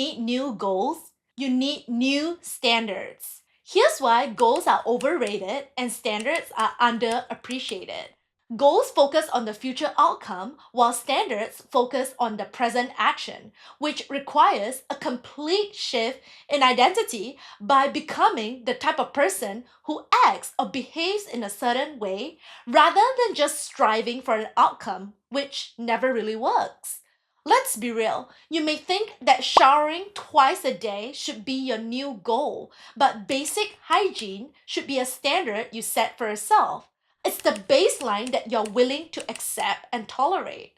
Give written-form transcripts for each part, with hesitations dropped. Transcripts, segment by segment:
need new goals, you need new standards. Here's why goals are overrated and standards are underappreciated. Goals focus on the future outcome, while standards focus on the present action, which requires a complete shift in identity by becoming the type of person who acts or behaves in a certain way rather than just striving for an outcome, which never really works. Let's be real. You may think that showering twice a day should be your new goal, but basic hygiene should be a standard you set for yourself. It's the baseline that you're willing to accept and tolerate.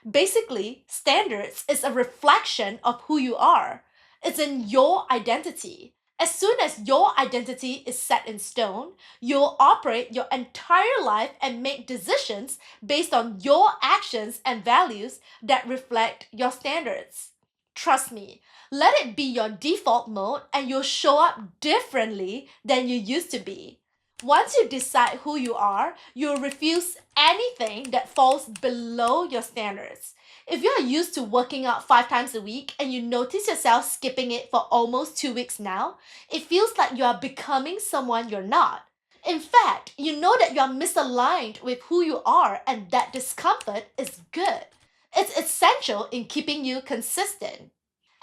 Basically, standards is a reflection of who you are. It's in your identity. As soon as your identity is set in stone, you'll operate your entire life and make decisions based on your actions and values that reflect your standards. Trust me, let it be your default mode and you'll show up differently than you used to be. Once you decide who you are, you'll refuse anything that falls below your standards. If you are used to working out 5 times a week and you notice yourself skipping it for almost 2 weeks now, it feels like you are becoming someone you're not. In fact, you know that you are misaligned with who you are, and that discomfort is good. It's essential in keeping you consistent.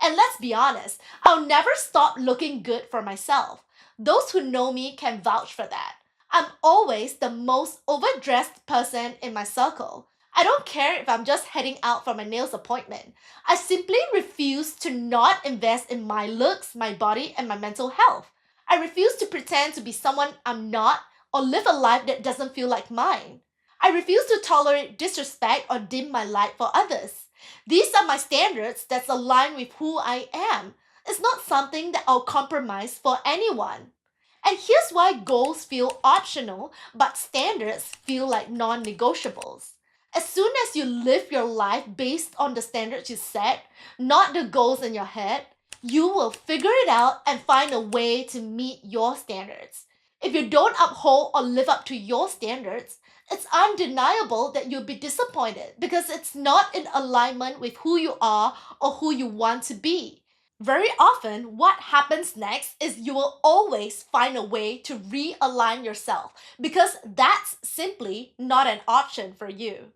And let's be honest, I'll never stop looking good for myself. Those who know me can vouch for that. I'm always the most overdressed person in my circle. I don't care if I'm just heading out for my nails appointment. I simply refuse to not invest in my looks, my body, and my mental health. I refuse to pretend to be someone I'm not or live a life that doesn't feel like mine. I refuse to tolerate disrespect or dim my light for others. These are my standards that's aligned with who I am. It's not something that I'll compromise for anyone. And here's why goals feel optional, but standards feel like non negotiables. As soon as you live your life based on the standards you set, not the goals in your head, you will figure it out and find a way to meet your standards. If you don't uphold or live up to your standards, it's undeniable that you'll be disappointed because it's not in alignment with who you are or who you want to be. Very often, what happens next is you will always find a way to realign yourself because that's simply not an option for you.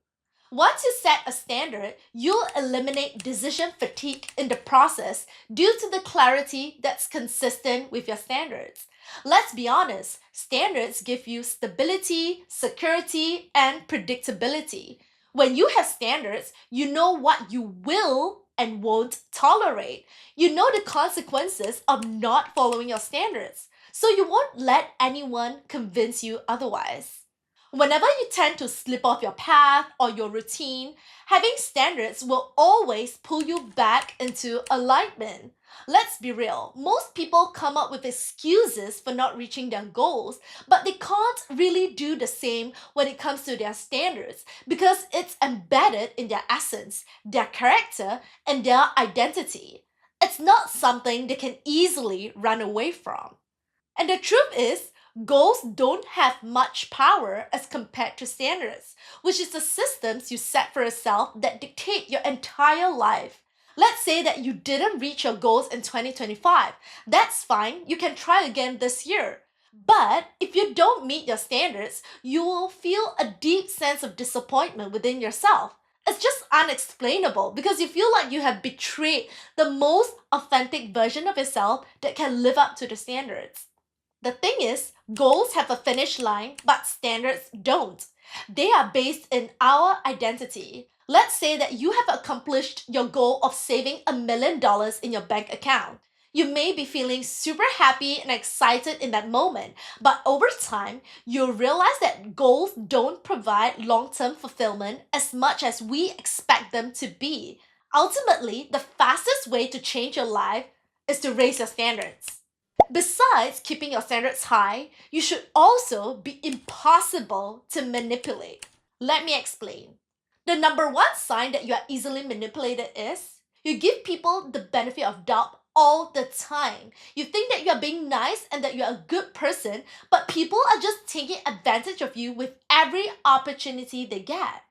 Once you set a standard, you'll eliminate decision fatigue in the process due to the clarity that's consistent with your standards. Let's be honest, standards give you stability, security, and predictability. When you have standards, you know what you will and won't tolerate. You know the consequences of not following your standards, so you won't let anyone convince you otherwise. Whenever you tend to slip off your path or your routine, having standards will always pull you back into alignment. Let's be real, most people come up with excuses for not reaching their goals, but they can't really do the same when it comes to their standards because it's embedded in their essence, their character, and their identity. It's not something they can easily run away from. And the truth is, goals don't have much power as compared to standards, which is the systems you set for yourself that dictate your entire life. Let's say that you didn't reach your goals in 2025. That's fine, you can try again this year. But if you don't meet your standards, you will feel a deep sense of disappointment within yourself. It's just unexplainable because you feel like you have betrayed the most authentic version of yourself that can live up to the standards. The thing is, goals have a finish line, but standards don't. They are based in our identity. Let's say that you have accomplished your goal of saving $1 million in your bank account. You may be feeling super happy and excited in that moment, but over time, you'll realize that goals don't provide long term fulfillment as much as we expect them to be. Ultimately, the fastest way to change your life is to raise your standards. Besides keeping your standards high, you should also be impossible to manipulate. Let me explain. The number one sign that you are easily manipulated is you give people the benefit of doubt all the time. You think that you are being nice and that you are a good person, but people are just taking advantage of you with every opportunity they get.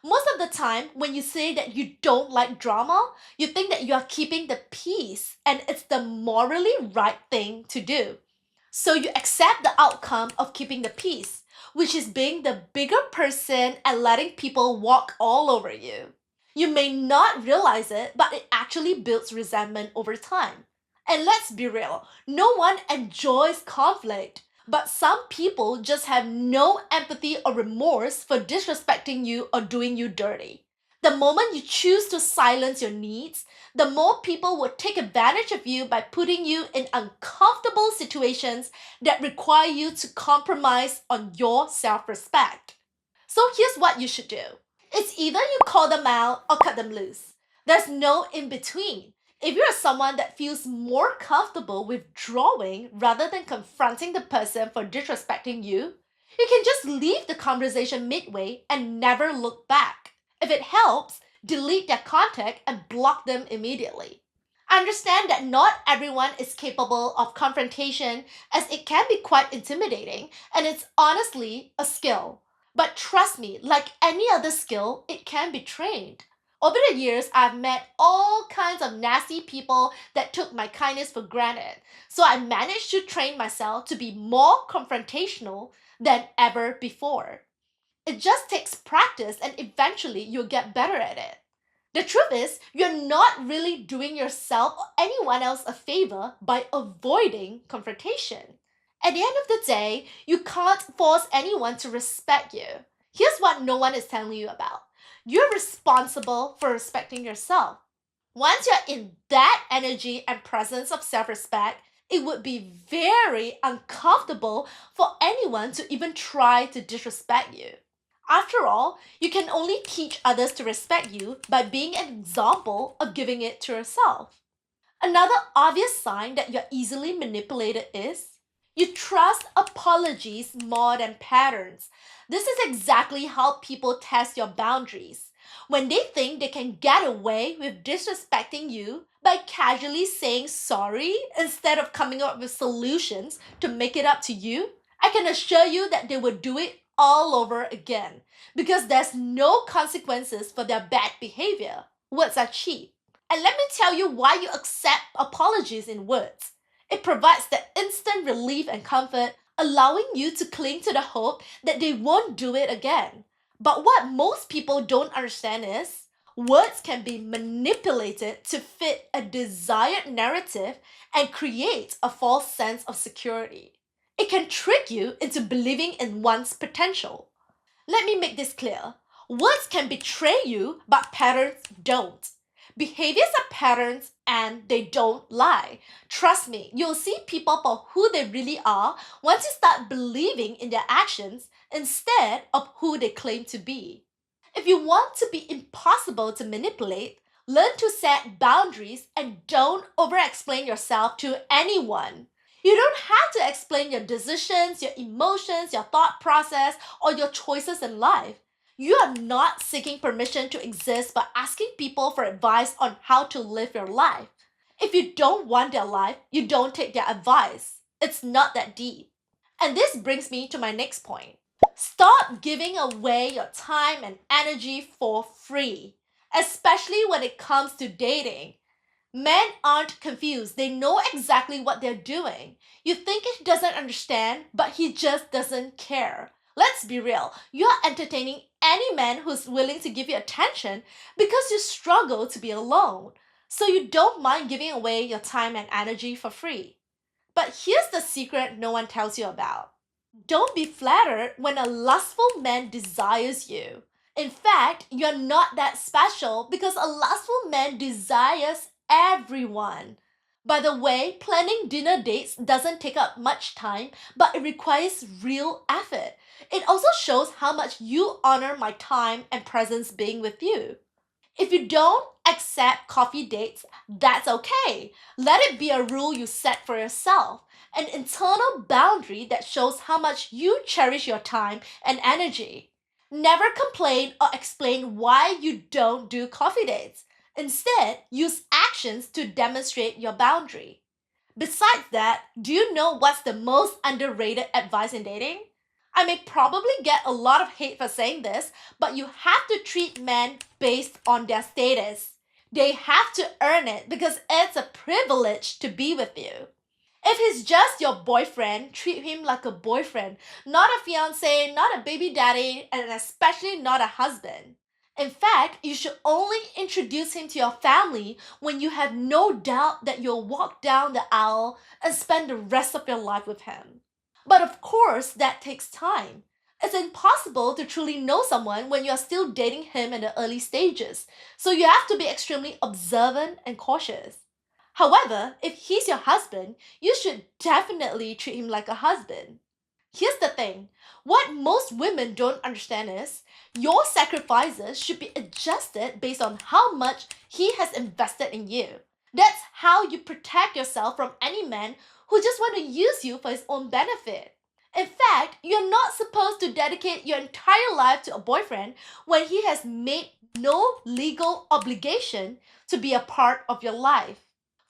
Most of the time, when you say that you don't like drama, you think that you are keeping the peace and it's the morally right thing to do. So you accept the outcome of keeping the peace, which is being the bigger person and letting people walk all over you. You may not realize it, but it actually builds resentment over time. And let's be real, no one enjoys conflict, but some people just have no empathy or remorse for disrespecting you or doing you dirty. The moment you choose to silence your needs, the more people will take advantage of you by putting you in uncomfortable situations that require you to compromise on your self respect. So here's what you should do: it's either you call them out or cut them loose. There's no in between. If you're someone that feels more comfortable withdrawing rather than confronting the person for disrespecting you, you can just leave the conversation midway and never look back. If it helps, delete their contact and block them immediately. Understand that not everyone is capable of confrontation, as it can be quite intimidating, and it's honestly a skill. But trust me, like any other skill, it can be trained. Over the years, I've met all kinds of nasty people that took my kindness for granted, so I managed to train myself to be more confrontational than ever before. It just takes practice and eventually you'll get better at it. The truth is, you're not really doing yourself or anyone else a favor by avoiding confrontation. At the end of the day, you can't force anyone to respect you. Here's what no one is telling you about: you're responsible for respecting yourself. Once you're in that energy and presence of self respect, it would be very uncomfortable for anyone to even try to disrespect you. After all, you can only teach others to respect you by being an example of giving it to yourself. Another obvious sign that you're easily manipulated is you trust apologies more than patterns. This is exactly how people test your boundaries. When they think they can get away with disrespecting you by casually saying sorry instead of coming up with solutions to make it up to you, I can assure you that they will do it all over again because there's no consequences for their bad behavior. Words are cheap. And let me tell you why you accept apologies in words. It provides that instant relief and comfort, allowing you to cling to the hope that they won't do it again. But what most people don't understand is words can be manipulated to fit a desired narrative and create a false sense of security. It can trick you into believing in one's potential. Let me make this clear. Words can betray you, but patterns don't. Behaviors are patterns and they don't lie. Trust me, you'll see people for who they really are once you start believing in their actions instead of who they claim to be. If you want to be impossible to manipulate, learn to set boundaries and don't over explain yourself to anyone. You don't have to explain your decisions, your emotions, your thought process, or your choices in life. You are not seeking permission to exist by asking people for advice on how to live your life. If you don't want their life, you don't take their advice. It's not that deep. And this brings me to my next point. Stop giving away your time and energy for free, especially when it comes to dating. Men aren't confused. They know exactly what they're doing. You think he doesn't understand, but he just doesn't care. Let's be real. You're entertaining any man who's willing to give you attention because you struggle to be alone. So you don't mind giving away your time and energy for free. But here's the secret no one tells you about. Don't be flattered when a lustful man desires you. In fact, you're not that special because a lustful man desires everyone. By the way, planning dinner dates doesn't take up much time, but it requires real effort. It also shows how much you honor my time and presence being with you. If you don't accept coffee dates, that's okay. Let it be a rule you set for yourself, an internal boundary that shows how much you cherish your time and energy. Never complain or explain why you don't do coffee dates. Instead, use actions to demonstrate your boundary. Besides that, do you know what's the most underrated advice in dating? I may probably get a lot of hate for saying this, but you have to treat men based on their status. They have to earn it because it's a privilege to be with you. If he's just your boyfriend, treat him like a boyfriend, not a fiance, not a baby daddy, and especially not a husband. In fact, you should only introduce him to your family when you have no doubt that you'll walk down the aisle and spend the rest of your life with him. But of course, that takes time. It's impossible to truly know someone when you are still dating him in the early stages, so you have to be extremely observant and cautious. However, if he's your husband, you should definitely treat him like a husband. Here's the thing, what most women don't understand is your sacrifices should be adjusted based on how much he has invested in you. That's how you protect yourself from any man who just want to use you for his own benefit. In fact, you're not supposed to dedicate your entire life to a boyfriend when he has made no legal obligation to be a part of your life.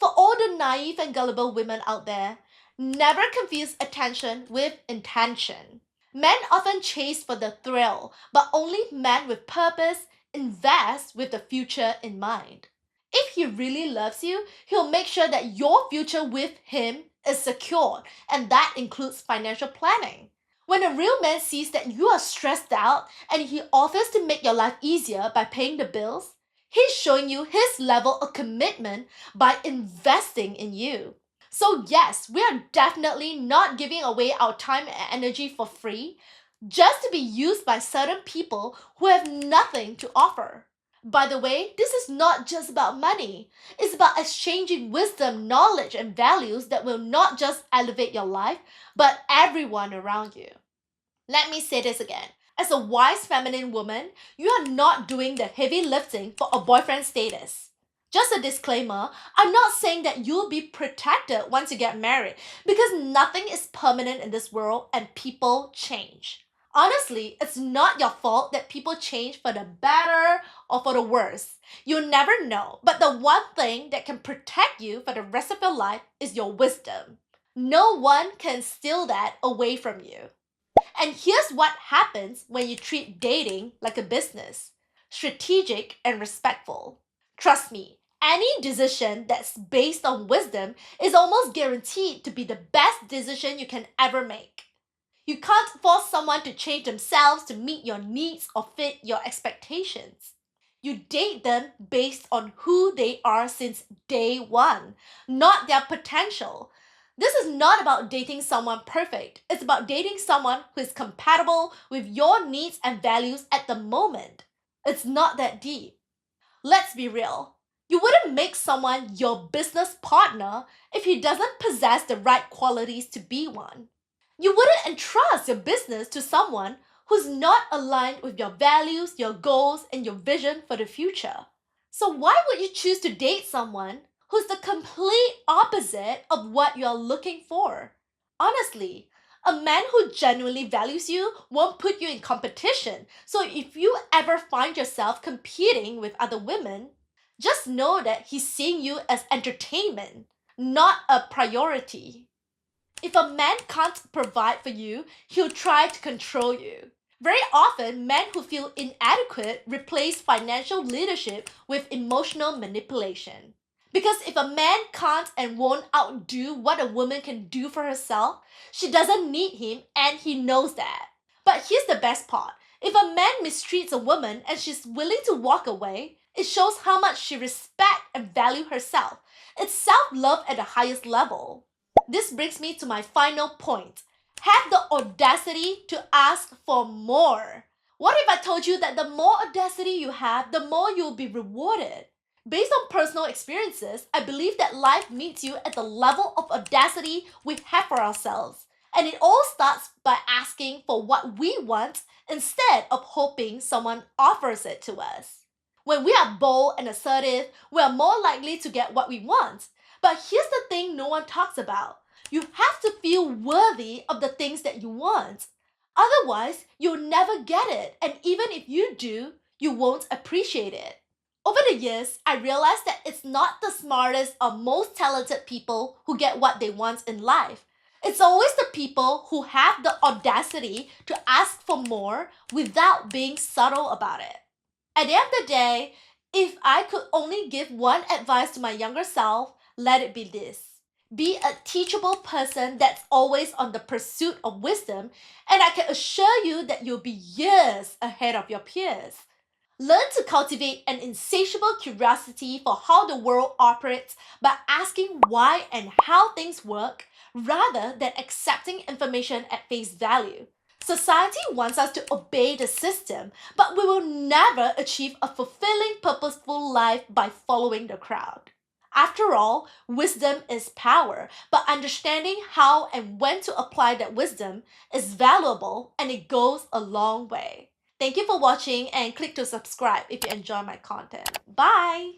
For all the naive and gullible women out there, never confuse attention with intention. Men often chase for the thrill, but only men with purpose invest with the future in mind. If he really loves you, he'll make sure that your future with him is secure, and that includes financial planning. When a real man sees that you are stressed out and he offers to make your life easier by paying the bills, he's showing you his level of commitment by investing in you. So, yes, we are definitely not giving away our time and energy for free just to be used by certain people who have nothing to offer. By the way, this is not just about money. It's about exchanging wisdom, knowledge, and values that will not just elevate your life, but everyone around you. Let me say this again. As a wise feminine woman, you are not doing the heavy lifting for a boyfriend status. Just a disclaimer, I'm not saying that you'll be protected once you get married because nothing is permanent in this world and people change. Honestly, it's not your fault that people change for the better or for the worse. You'll never know, but the one thing that can protect you for the rest of your life is your wisdom. No one can steal that away from you. And here's what happens when you treat dating like a business: strategic and respectful. Trust me, any decision that's based on wisdom is almost guaranteed to be the best decision you can ever make. You can't force someone to change themselves to meet your needs or fit your expectations. You date them based on who they are since day one, not their potential. This is not about dating someone perfect. It's about dating someone who is compatible with your needs and values at the moment. It's not that deep. Let's be real. You wouldn't make someone your business partner if he doesn't possess the right qualities to be one. You wouldn't entrust your business to someone who's not aligned with your values, your goals, and your vision for the future. So, why would you choose to date someone who's the complete opposite of what you're looking for? Honestly, a man who genuinely values you won't put you in competition. So, if you ever find yourself competing with other women, just know that he's seeing you as entertainment, not a priority. If a man can't provide for you, he'll try to control you. Very often, men who feel inadequate replace financial leadership with emotional manipulation. Because if a man can't and won't outdo what a woman can do for herself, she doesn't need him and he knows that. But here's the best part. If a man mistreats a woman and she's willing to walk away, it shows how much she respects and values herself. It's self-love at the highest level. This brings me to my final point. Have the audacity to ask for more. What if I told you that the more audacity you have, the more you'll be rewarded? Based on personal experiences, I believe that life meets you at the level of audacity we have for ourselves. And it all starts by asking for what we want instead of hoping someone offers it to us. When we are bold and assertive, we are more likely to get what we want. But here's the thing no one talks about. You have to feel worthy of the things that you want. Otherwise, you'll never get it. And even if you do, you won't appreciate it. Over the years, I realized that it's not the smartest or most talented people who get what they want in life. It's always the people who have the audacity to ask for more without being subtle about it. At the end of the day, if I could only give one advice to my younger self, let it be this: be a teachable person that's always on the pursuit of wisdom, and I can assure you that you'll be years ahead of your peers. Learn to cultivate an insatiable curiosity for how the world operates by asking why and how things work rather than accepting information at face value. Society wants us to obey the system, but we will never achieve a fulfilling, purposeful life by following the crowd. After all, wisdom is power, but understanding how and when to apply that wisdom is valuable and it goes a long way. Thank you for watching and click to subscribe if you enjoy my content. Bye!